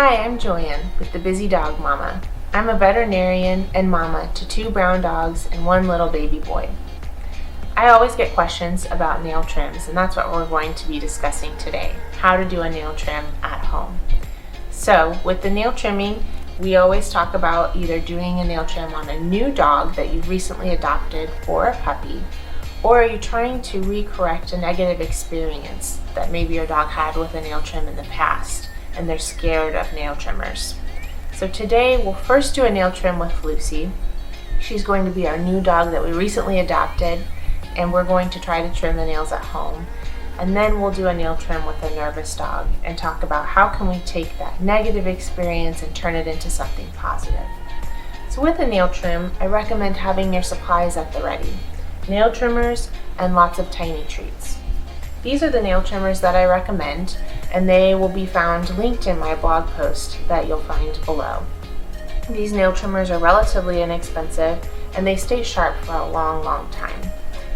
Hi, I'm Joanne with the Busy Dog Mama. I'm a veterinarian and mama to 2 brown dogs and 1 little baby boy. I always get questions about nail trims, and that's what we're going to be discussing today, how to do a nail trim at home. So with the nail trimming, we always talk about either doing a nail trim on a new dog that you've recently adopted or a puppy, or are you trying to recorrect a negative experience that maybe your dog had with a nail trim in the past and they're scared of nail trimmers. So today we'll first do a nail trim with Lucy. She's going to be our new dog that we recently adopted, and we're going to try to trim the nails at home. And then we'll do a nail trim with a nervous dog and talk about how can we take that negative experience and turn it into something positive. So with a nail trim, I recommend having your supplies at the ready. Nail trimmers and lots of tiny treats. These are the nail trimmers that I recommend, and they will be found linked in my blog post that you'll find below. These nail trimmers are relatively inexpensive and they stay sharp for a long time.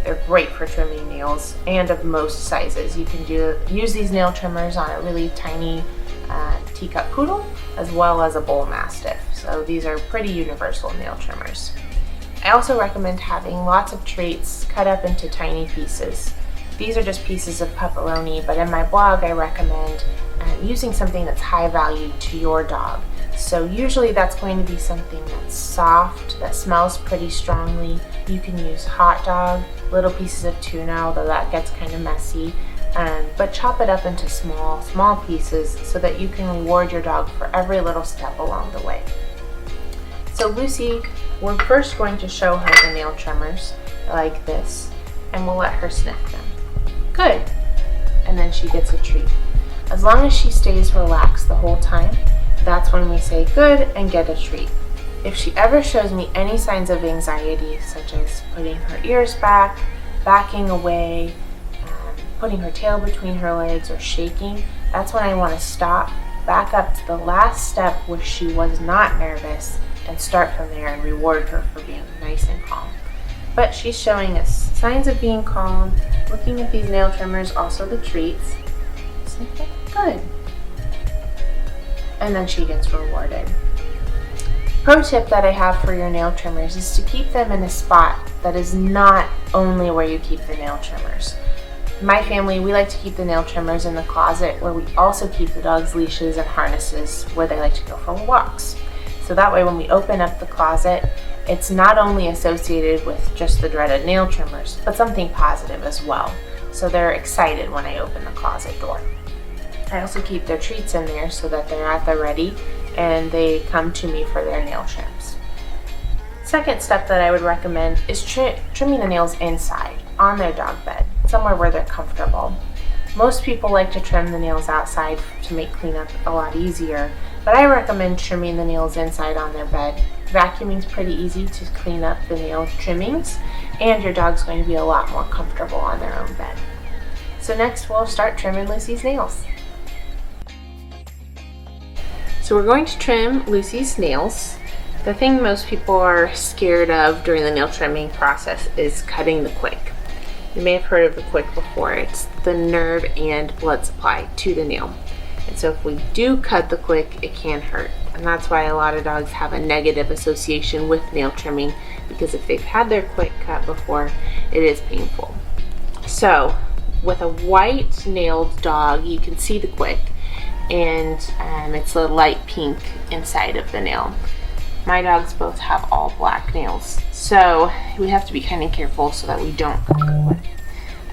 They're great for trimming nails and of most sizes. You can use these nail trimmers on a really tiny teacup poodle as well as a bull mastiff. So these are pretty universal nail trimmers. I also recommend having lots of treats cut up into tiny pieces. These are just pieces of pepperoni, but in my blog I recommend using something that's high value to your dog. So usually that's going to be something that's soft, that smells pretty strongly. You can use hot dog, little pieces of tuna, although that gets kind of messy, but chop it up into small pieces so that you can reward your dog for every little step along the way. So Lucy, we're first going to show her the nail trimmers like this, and we'll let her sniff them. Good. And then she gets a treat. As long as she stays relaxed the whole time, that's when we say good and get a treat. If she ever shows me any signs of anxiety, such as putting her ears back, backing away, putting her tail between her legs, or shaking, that's when I want to stop, back up to the last step where she was not nervous, and start from there and reward her for being nice and calm. But she's showing us signs of being calm, looking at these nail trimmers, also the treats. Good. And then she gets rewarded. Pro tip that I have for your nail trimmers is to keep them in a spot that is not only where you keep the nail trimmers. In my family, we like to keep the nail trimmers in the closet where we also keep the dog's leashes and harnesses where they like to go for walks. So that way when we open up the closet, it's not only associated with just the dreaded nail trimmers, but something positive as well. So they're excited when I open the closet door. I also keep their treats in there so that they're at the ready and they come to me for their nail trims. Second step that I would recommend is trimming the nails inside, on their dog bed, somewhere where they're comfortable. Most people like to trim the nails outside to make cleanup a lot easier, but I recommend trimming the nails inside on their bed. Vacuuming is pretty easy to clean up the nail trimmings, and your dog's going to be a lot more comfortable on their own bed. So next we'll start trimming Lucy's nails. So we're going to trim Lucy's nails. The thing most people are scared of during the nail trimming process is cutting the quick. You may have heard of the quick before. It's the nerve and blood supply to the nail. And so if we do cut the quick, it can hurt. And that's why a lot of dogs have a negative association with nail trimming, because if they've had their quick cut before, it is painful. So with a white nailed dog, you can see the quick, and it's a light pink inside of the nail. My dogs both have all black nails, so we have to be kind of careful so that we don't cut the quick.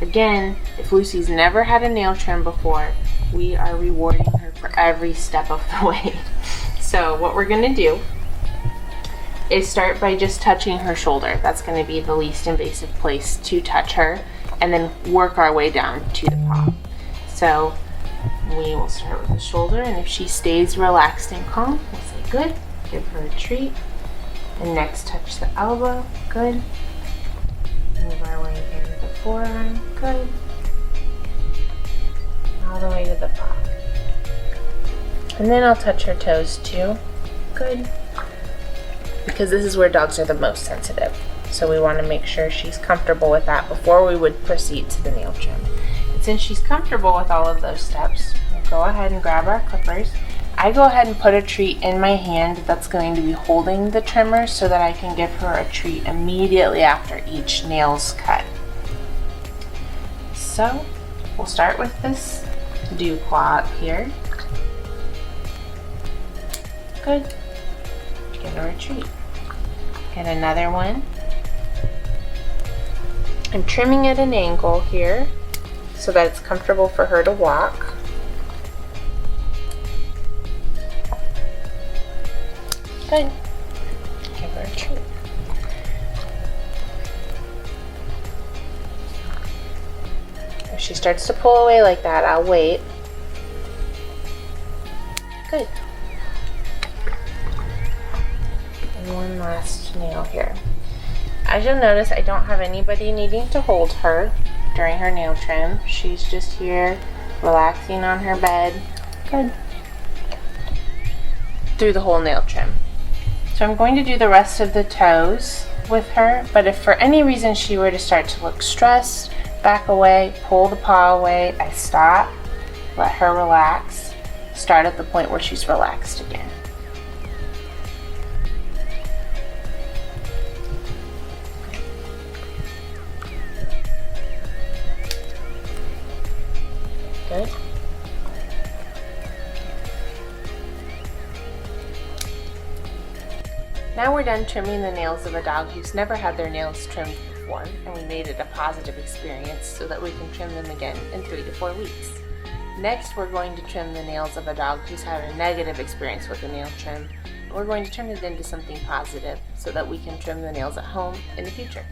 Again, if Lucy's never had a nail trim before, we are rewarding her for every step of the way. So what we're going to do is start by just touching her shoulder. That's going to be the least invasive place to touch her, and then work our way down to the paw. So we will start with the shoulder, and if she stays relaxed and calm, we'll say good, give her a treat, and next touch the elbow, good. Move our way into the forearm, good. All the way to the paw. And then I'll touch her toes too. Good. Because this is where dogs are the most sensitive. So we want to make sure she's comfortable with that before we would proceed to the nail trim. And since she's comfortable with all of those steps, we'll go ahead and grab our clippers I go ahead and put a treat in my hand that's going to be holding the trimmer so that I can give her a treat immediately after each nail's cut. So we'll start with this dew claw up here. Good. Give her a treat. Get another one. I'm trimming at an angle here so that it's comfortable for her to walk. Good. Give her a treat. If she starts to pull away like that, I'll wait. Good. And one last nail here. As you'll notice, I don't have anybody needing to hold her during her nail trim. She's just here relaxing on her bed. Good. Through the whole nail trim. So I'm going to do the rest of the toes with her, but if for any reason she were to start to look stressed, back away, pull the paw away, I stop, let her relax, start at the point where she's relaxed again. Good. Now we're done trimming the nails of a dog who's never had their nails trimmed before, and we made it a positive experience so that we can trim them again in 3 to 4 weeks. Next, we're going to trim the nails of a dog who's had a negative experience with a nail trim. We're going to turn it into something positive so that we can trim the nails at home in the future.